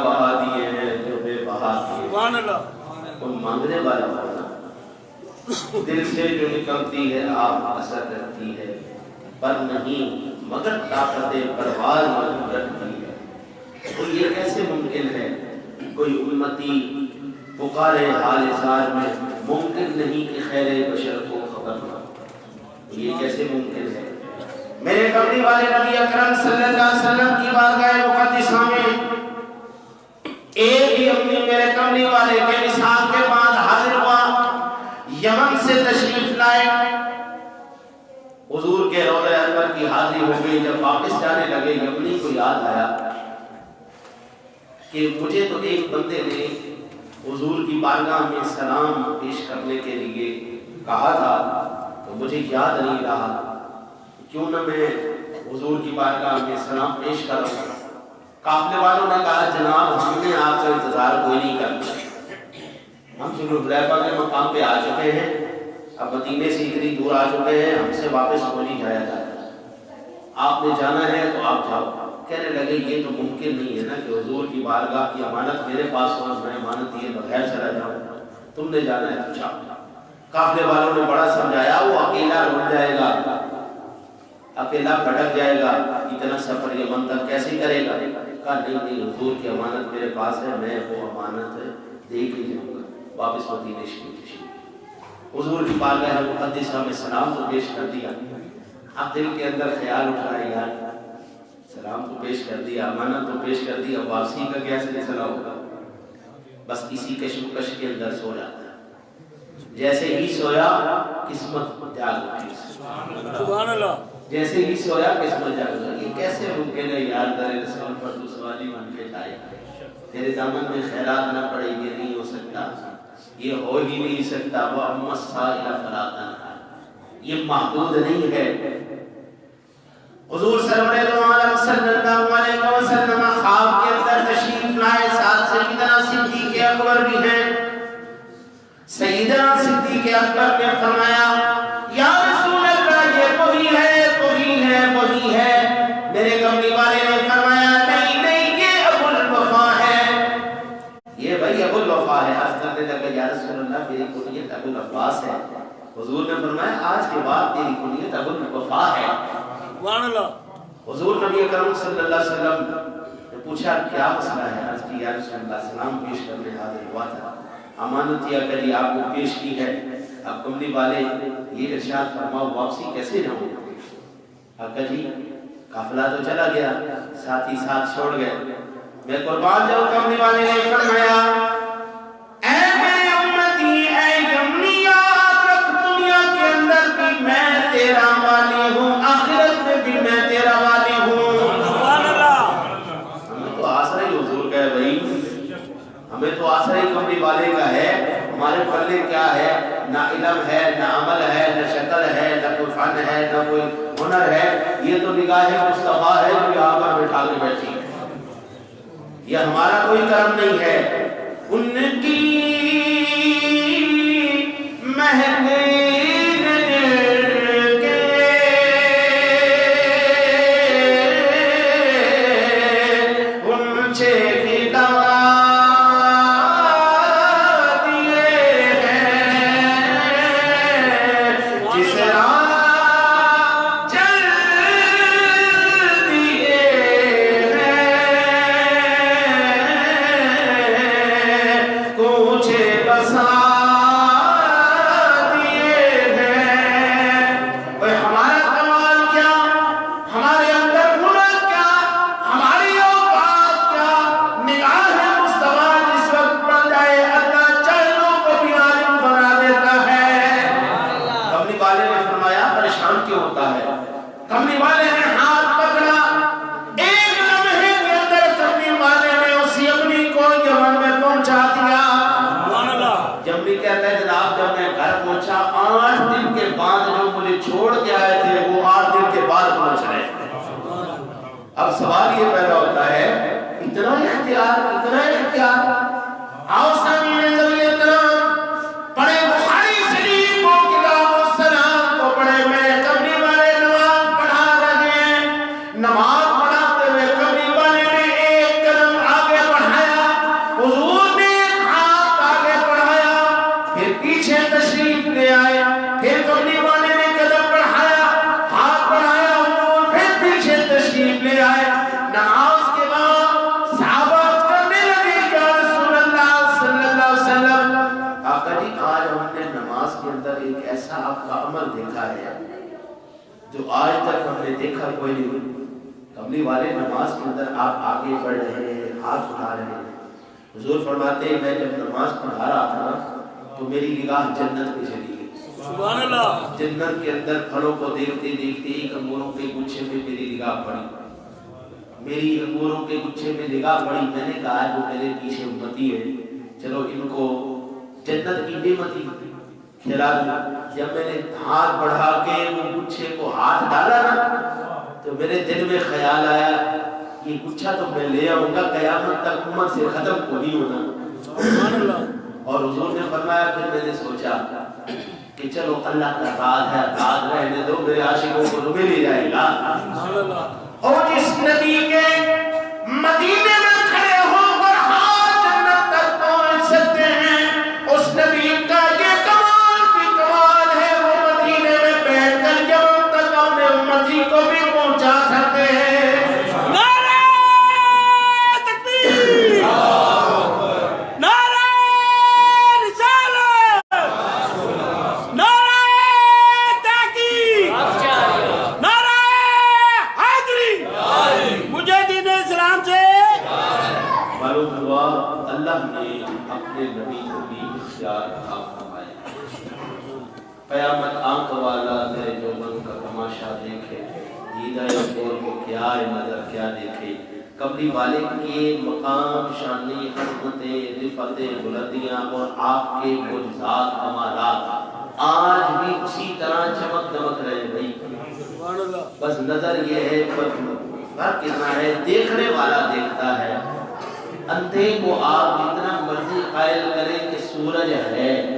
بہا دیے ہیں جو بے بہا دیے، ان مانگنے والا ہونا دل سے جو نکلتی ہے آپ اثر کرتی ہے، پر نہیں مگر طاقت پرواز موجود رکھتی ہے۔ تو یہ کیسے ممکن ہے کوئی امتی پکارے حال زار میں، ممکن نہیں کہ خیر بشر کو خبر نہ ہو، یہ کیسے ممکن ہے؟ میرے کملی والے نبی اکرم صلی اللہ علیہ وسلم کی بارگاہ مقدسہ میں ایک ہی اپنی میرے کملی والے کے وصال کے بعد حاضر ہوا، یمن سے تشریف لائے، حضور کے روضہ انور کی حاضری ہو گئی۔ جب واپس جانے لگے یمنی کو یاد آیا کہ مجھے تو ایک بندے نے حضور کی بارگاہ میں سلام پیش کرنے کے لیے کہا تھا، تو مجھے یاد نہیں رہا، کیوں نہ میں حضور کی بارگاہ میں سلام پیش کروں۔ قافلے والوں نے کہا جناب ہم نے آپ کا انتظار کوئی نہیں کرنا، ہم ذو الحلیفہ کے مقام پہ آ چکے ہیں، اب مدینے سے اتنی دور آ چکے ہیں، ہم سے واپس ہو نہیں جایا جاتا، آپ نے جانا ہے تو آپ جاؤ۔ کہنے لگے یہ تو ممکن نہیں ہے نا کہ حضور کی بارگاہ کی امانت میرے پاس ہو، میں امانت دیے بغیر چلا جاؤں، تم نے جانا ہے تو جاؤ۔ قافلے والوں نے بڑا سمجھایا، وہ اکیلا رک جائے گا، اکیلا بھٹک جائے گا، اتنا سفر یمن تک کیسے کرے گا؟ کہا نہیں حضور کی امانت میرے پاس ہے، میں وہ امانت دے کے جاؤں گا۔ واپس مدینے شریف حضور کی بارگاہ مقدسہ میں سلام تو پیش کر دیا، اب دل کے اندر خیال اٹھ رہا ہے یار سلام تو پیش کر دیا، امانت تو پیش کر دیا، واپسی کا کیا سلسلہ ہوگا؟ بس اسی کشمکش کے اندر سو جاتا ہے۔ جیسے ہی سویا قسمت جاگ اٹھی، سبحان اللہ، جیسے ہی سویا قسمت جاگ اٹھی۔ یہ کیسے ممکن ہے یار در رسول پر تو سوالی بن کے جائے، تیرے دامن میں خیرات نہ پڑے، یہ نہیں ہو سکتا، یہ ہو ہی نہیں سکتا۔ وہ امت سائلہ فلاطن، یہ محدود نہیں ہے۔ حضور سرور دو عالم صلی اللہ علیہ وسلم خواب کے اندر تشریف لائے، ساتھ سیدنا صدیق اکبر بھی ہیں۔ سیدنا صدیق اکبر نے فرمایا یا رسول اللہ یہ وہی ہے، وہی ہے، وہی ہے۔ میرے کملی والے نے فرمایا نہیں نہیں یہ ابو الوفا ہے، یہ بھائی ابو الوفا ہے۔ عرض کرنے لگا یا رسول اللہ میری کنیت ابو العباس ہے۔ حضور نے فرمایا آج کے بعد تیری کنیت ابو الوفا ہے۔ حضور نبی اکرم صلی اللہ علیہ وسلم نے پوچھا کیا مسئلہ ہے؟ عرض کی یا رسول اللہ سلام پیش کرنے حاضر ہوا تھا، امانت یا کری آپ کو پیش کی ہے، اب کملی والے یہ ارشاد فرماؤ واپسی کیسے جاؤں؟ آقا جی قافلہ تو چلا گیا، ساتھی ساتھ چھوڑ گئے، میں قربان جاؤں۔ کملی والے نے فرمایا اے میرے امتی، اے یمنی یاد رکھ دنیا کے اندر بھی میں تیرا والی ہوں، آخرت میں بھی میں تیرا والی ہوں۔ سبحان اللہ، ہمیں تو آسرا ہی حضور کا ہے بھائی، ہمیں تو آسرا ہی کملی والے کا ہے۔ ہمارے پلے کیا ہے؟ نہ علم ہے، نہ عمل ہے، نہ شکل ہے، نہ کوئی فن ہے، نہ کوئی ہنر ہے، یہ تو نگاہ مصطفیٰ ہے جو یہاں پر بٹھا کے بیٹھی ہے، یہ ہمارا کوئی کرم نہیں ہے۔ ان کی مہندی چھوڑ کے آئے تھے وہ 8 دن کے بعد پہنچ رہے ہیں۔ اب سوال یہ پیدا ہوتا ہے اتنا اختیار آؤ سامنے زمین اکرام پڑھے بخاری شریف کو، کتاب الصلاۃ کو پڑھے۔ میرے کملی والے نماز پڑھا رہے ہیں، نماز پڑھاتے ہوئے کملی والے نے ایک قدم آگے بڑھایا، ایسا عمل دیکھا ہے جو آج تک ہم نے دیکھا کوئی نہیں. کملی والے نماز کے اندر آپ آگے بڑھ رہے ہیں, ہاتھ اٹھا رہے ہیں. حضور فرماتے ہیں میں جب نماز پڑھا رہا تھا نا تو میری نگاہ جنت میں چلی گئی. سبحان اللہ. جنت کے اندر پھلوں کو دیکھتے دیکھتے ایک انگوروں کے گچھے میں میری نگاہ پڑی. میری انگوروں کے گچھے میں نگاہ پڑی. میں نے کہا جو میرے پیچھے امتی ہے چلو ان کو جنت کی نعمتی کھلا دوں. جب میں نے ہاتھ بڑھا کے وہ گچھے کو ہاتھ ڈالا نا تو میرے دل میں خیال آیا یہ گچھا تو میں لے آؤں گا قیامت تک امت سے ختم کو نہیں ہونا. اور حضور نے فرمایا پھر میں نے سوچا کہ چلو اللہ کا راز ہے, راز رہنے دو, میرے عاشقوں کو تو مل ہی جائے گا. اور جس نبی کے مدینے میں کھڑے ہو کر ہاتھ جنت تک پہنچ سکتے ہیں, اس نبی کا یہ کمال بھی کمال ہے. وہ مدینے میں بیٹھ کر یمن تک اپنے امتی کو بھی پہنچا سکتے ہیں. قیامت آنکھ والا میرے جوبن کا تماشا دیکھے, ہدایت اور کو کیا نظر کیا دیکھے. قبری والے کے مقام شانی عظمتیں رفتیں بلندیاں اور آپ کے معجزات کمالات آج بھی اسی طرح چمک دمک رہے بھائی. بس نظر یہ ہے فرق اتنا ہے دیکھنے والا دیکھتا ہے. اندھے کو آپ جتنا مرضی قائل کریں کہ سورج ہے